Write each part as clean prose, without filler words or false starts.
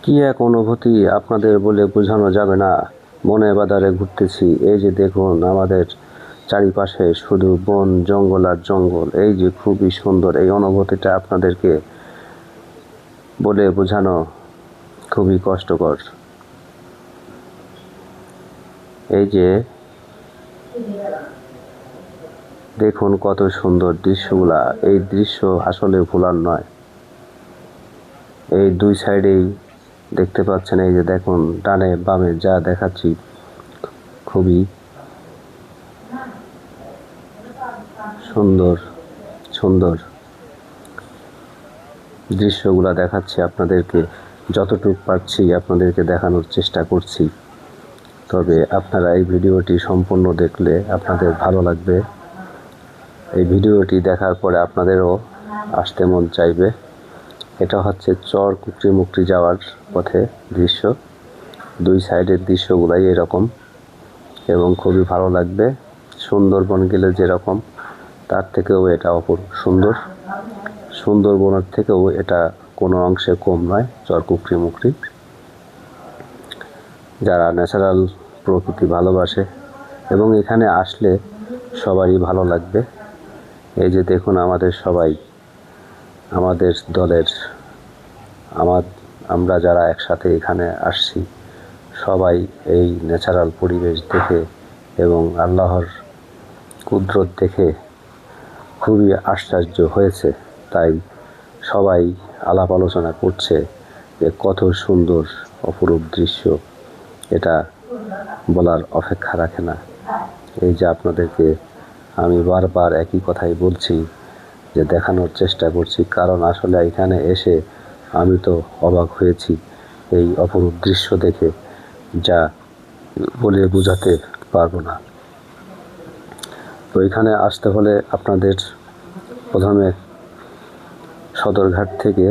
কি এক অনুভূতি আপনাদের বলে বোঝানো যাবে না। বনে বাজারে ঘুরতেছি, এই যে দেখুন আমাদের চারিপাশে শুধু বন জঙ্গল আর জঙ্গল। এই যে খুবই সুন্দর এই অনুভূতিটা আপনাদেরকে বলে বোঝানো খুবই কষ্টকর। এই যে দেখুন কত সুন্দর দৃশ্যগুলা, এই দৃশ্য আসলে ভোলার নয়। এই দুই সাইডেই দেখতে পাচ্ছেন, এই যে দেখুন ডানে বামে যা দেখাচ্ছি খুবই সুন্দর সুন্দর দৃশ্যগুলা দেখাচ্ছি আপনাদেরকে। যতটুকু পারছি আপনাদেরকে দেখানোর চেষ্টা করছি। তবে আপনারা এই ভিডিওটি সম্পূর্ণ দেখলে আপনাদের ভালো লাগবে। এই ভিডিওটি দেখার পরে আপনাদেরও আসতে মন চাইবে। এটা হচ্ছে চর কুকরিমুকরি যাওয়ার পথে দৃশ্য। দুই সাইডের দৃশ্যগুলাই এরকম এবং খুবই ভালো লাগবে। সুন্দরবন গেলে যেরকম তার থেকেও এটা অপূর্ব সুন্দর। সুন্দরবনের থেকেও এটা কোনো অংশে কম নয় চর কুকরিমুকরি। যারা ন্যাচারাল প্রকৃতি ভালোবাসে এবং এখানে আসলে সবারই ভালো লাগবে। এই যে দেখুন আমাদের সবাই, আমাদের দলের আমরা যারা একসাথে এখানে আসছি সবাই এই ন্যাচারাল পরিবেশ দেখে এবং আল্লাহর কুদরত দেখে খুবই আশ্চর্য হয়েছে। তাই সবাই আলাপ আলোচনা করছে যে কত সুন্দর অপরূপ দৃশ্য, এটা বলার অপেক্ষা রাখে না। এই যে আপনাদেরকে আমি বারবার একই কথাই বলছি, যে দেখানোর চেষ্টা করছি, কারণ আসলে এখানে এসে আমি তো অবাক হয়েছি এই অপরূপ দৃশ্য দেখে, যা বলে বোঝাতে পারবো না। তো এখানে আসতে হলে আপনাদের প্রথমে সদরঘাট থেকে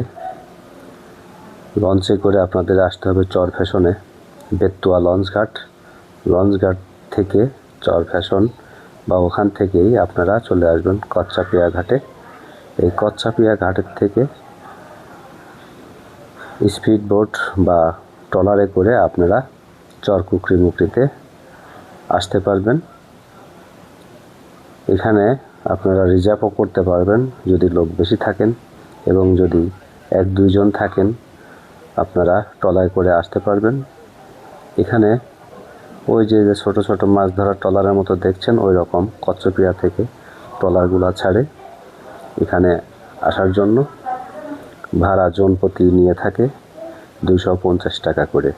লঞ্চে করে আপনাদের আসতে হবে চর ফ্যাশনে, বেতুয়া লঞ্চঘাট থেকে চর ফ্যাশন বা ওখান থেকেই আপনারা চলে আসবেন কচ্ছাপিয়া ঘাটে। এই কচ্ছাপিয়া ঘাটের থেকে স্পিড বোট বা ট্রলারে করে আপনারা চর কুকরিমুকরিতে আসতে পারবেন। এখানে আপনারা রিজার্ভও করতে পারবেন যদি লোক বেশি থাকেন, এবং যদি 1-2 জন থাকেন আপনারা ট্রলারে করে আসতে পারবেন। এখানে ওই যে ছোট ছোট মাছ ধরার ট্রলারের মতো দেখছেন, ওই রকম কচ্ছাপিয়া থেকে ট্রলারগুলো ছাড়ে এখানে আসার জন্য। ভাড়া জন প্রতি নিয়ে থাকে 250 টাকা করে।